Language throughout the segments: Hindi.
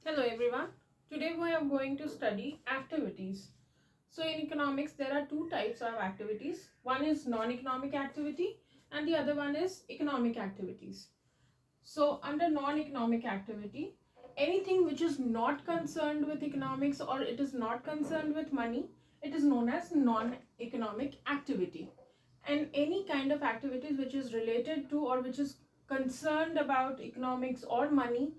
Hello everyone. Today we are going to study activities. So in economics there are two types of activities. One is non-economic activity and the other one is economic activities. So under non-economic activity, anything which is not concerned with economics or it is not concerned with money, it is known as non-economic activity. And any kind of activities which is related to or which is concerned about economics or money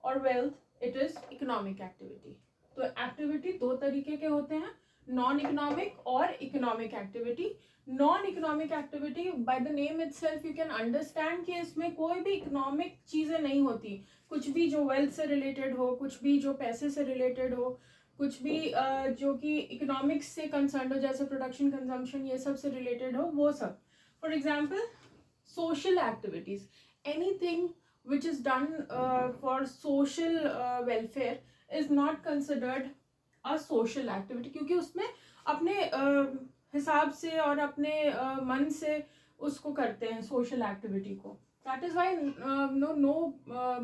और wealth it is economic activity. तो एक्टिविटी दो तरीके के होते हैं, नॉन इकोनॉमिक और economic activity. Non economic activity by the name itself you can understand कि इसमें कोई भी इकोनॉमिक चीजें नहीं होती. कुछ भी जो वेल्थ से रिलेटेड हो, कुछ भी जो पैसे से रिलेटेड हो, कुछ भी जो कि इकोनॉमिक्स से कंसर्न हो, जैसे प्रोडक्शन कंजम्पशन ये सब से रिलेटेड हो, वो सब. For example social activities, anything which is done for social welfare is not considered a social activity, क्योंकि उसमें अपने हिसाब से और अपने मन से उसको करते हैं social activity को. That is why no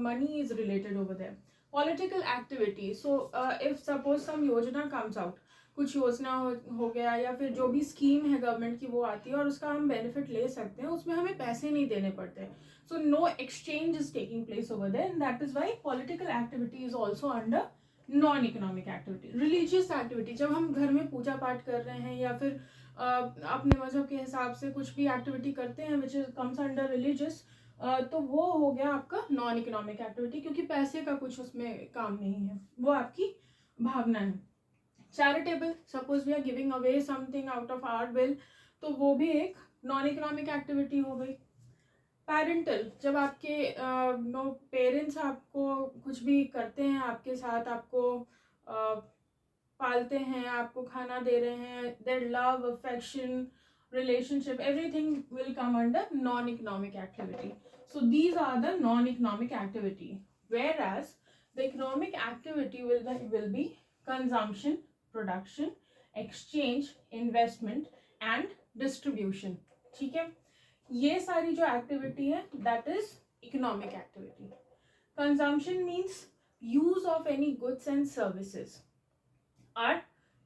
money is related over there. Political activity, so if suppose some योजना comes out, कुछ योजना हो गया या फिर जो भी स्कीम है गवर्नमेंट की वो आती है और उसका हम बेनिफिट ले सकते हैं, उसमें हमें पैसे नहीं देने पड़ते. So no exchange is taking place over there and that is why political activity is also under non economic activity. Religious activity, जब हम घर में पूजा पाठ कर रहे हैं या फिर अपने मजहब के हिसाब से कुछ भी एक्टिविटी करते हैं which is comes under religious, तो वो हो गया आपका नॉन इकोनॉमिक एक्टिविटी, क्योंकि पैसे का कुछ उसमें काम नहीं है, वो आपकी भावना है. Charitable, suppose we are giving away something out of our will, तो वो भी एक नॉन इकोनॉमिक एक्टिविटी हो गई. पेरेंटल, जब आपके नो पेरेंट्स आपको कुछ भी करते हैं आपके साथ, आपको पालते हैं, आपको खाना दे रहे हैं, their love, affection, relationship, everything will come under non-economic activity. So these are the non-economic activity, whereas the economic activity will be consumption, production, exchange, investment and distribution. ठीक है, ये सारी जो एक्टिविटी है that is economic activity. Consumption means use of any goods and services are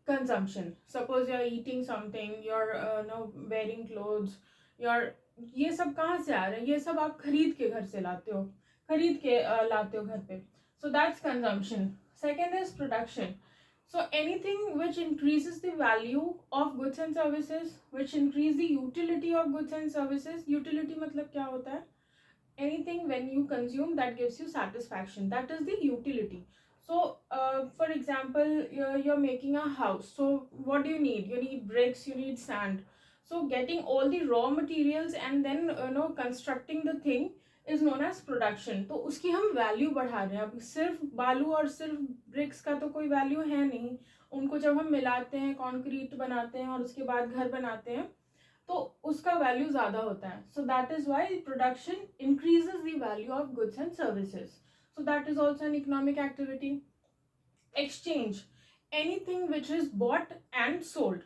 consumption. Suppose you are eating something, you're wearing clothes, you're, ये सब कहाँ से आ रहे हैं, ये सब आप खरीद के घर से लाते हो, खरीद के लाते हो घर पे. So that's consumption. Second is production. So anything which increases the value of goods and services, which increase the utility of goods and services. Utility मतलब क्या होता है? Anything when you consume that gives you satisfaction, that is the utility. So for example, you're making a house, so what do you need? You need bricks, you need sand. So getting all the raw materials and then constructing the thing is known as production. तो उसकी हम वैल्यू बढ़ा रहे हैं. अब सिर्फ बालू और सिर्फ ब्रिक्स का तो कोई वैल्यू है नहीं, उनको जब हम मिलाते हैं, कंक्रीट बनाते हैं और उसके बाद घर बनाते हैं, तो उसका वैल्यू ज्यादा होता है. सो that is why production increases the value of goods and services. So that is also an economic activity. Exchange, anything which is bought and sold,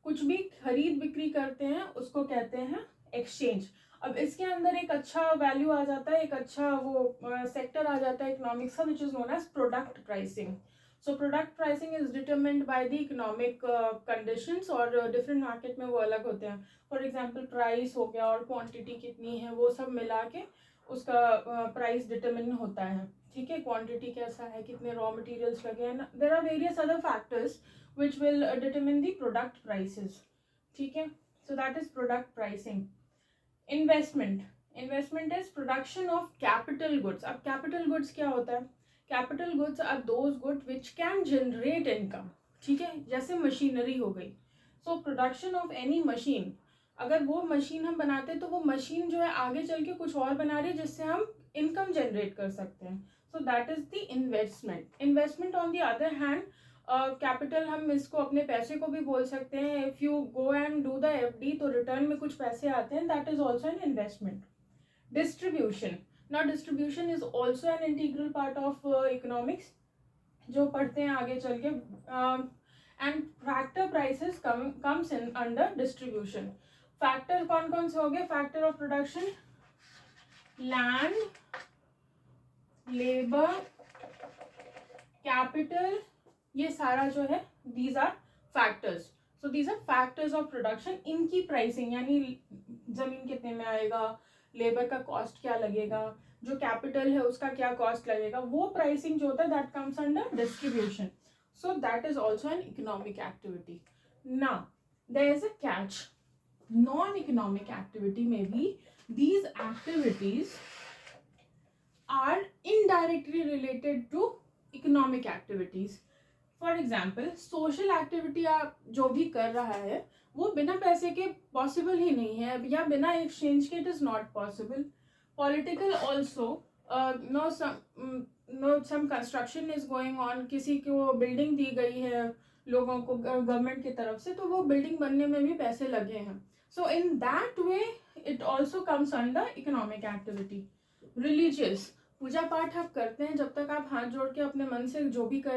कुछ भी खरीद बिक्री करते हैं उसको कहते हैं एक्सचेंज. अब इसके अंदर एक अच्छा वैल्यू आ जाता है, एक अच्छा वो सेक्टर आ जाता है इकोनॉमिक्स का, which is known as product pricing. So product pricing is determined by the economic conditions, और डिफरेंट मार्केट में वो अलग होते हैं. फॉर एग्जांपल प्राइस हो गया और क्वांटिटी कितनी है, वो सब मिला के उसका प्राइस डिटरमिन होता है. ठीक है, क्वांटिटी कैसा है, कितने रॉ मटेरियल्स लगे हैं, there are various other factors which will determine the product prices. ठीक है, so that is product pricing. Investment, investment is production of capital goods. अब capital goods क्या होता है? Capital goods are those goods which can generate income. ठीक है, जैसे मशीनरी हो गई. So production of any machine, अगर वो मशीन हम बनाते हैं तो वो मशीन जो है आगे चल के कुछ और बना रही है जिससे हम इनकम जनरेट कर सकते हैं. So that is the investment. Investment on the other hand, capital हम इसको अपने पैसे को भी बोल सकते हैं. If you go and do the FD तो रिटर्न में कुछ पैसे आते हैं, that is also an investment. Distribution, now distribution is also an integral part of economics, जो पढ़ते हैं आगे चल के. And factor prices comes in under distribution. Factor कौन कौन से हो गए? Factor of production, land, labour, capital, ये सारा जो है these are factors. So these are factors of production. इनकी प्राइसिंग यानी जमीन कितने में आएगा, लेबर का कॉस्ट क्या लगेगा, जो कैपिटल है उसका क्या कॉस्ट लगेगा, वो प्राइसिंग जो होता है that comes under distribution. So that is also an economic activity. Now there is a catch. Non-economic activity may be these activities are indirectly related to economic activities. For example, social activity आप जो भी कर रहा है वो बिना पैसे के possible ही नहीं है, या बिना exchange के it is not possible. Political also, some construction is going on, किसी को building दी गई है लोगों को गवर्नमेंट की तरफ से, तो वो बिल्डिंग बनने में भी पैसे लगे हैं. So in that way it also comes under economic activity. Religious, पूजा पाठ आप करते हैं, जब तक आप हाथ जोड़ के अपने मन से जो भी कर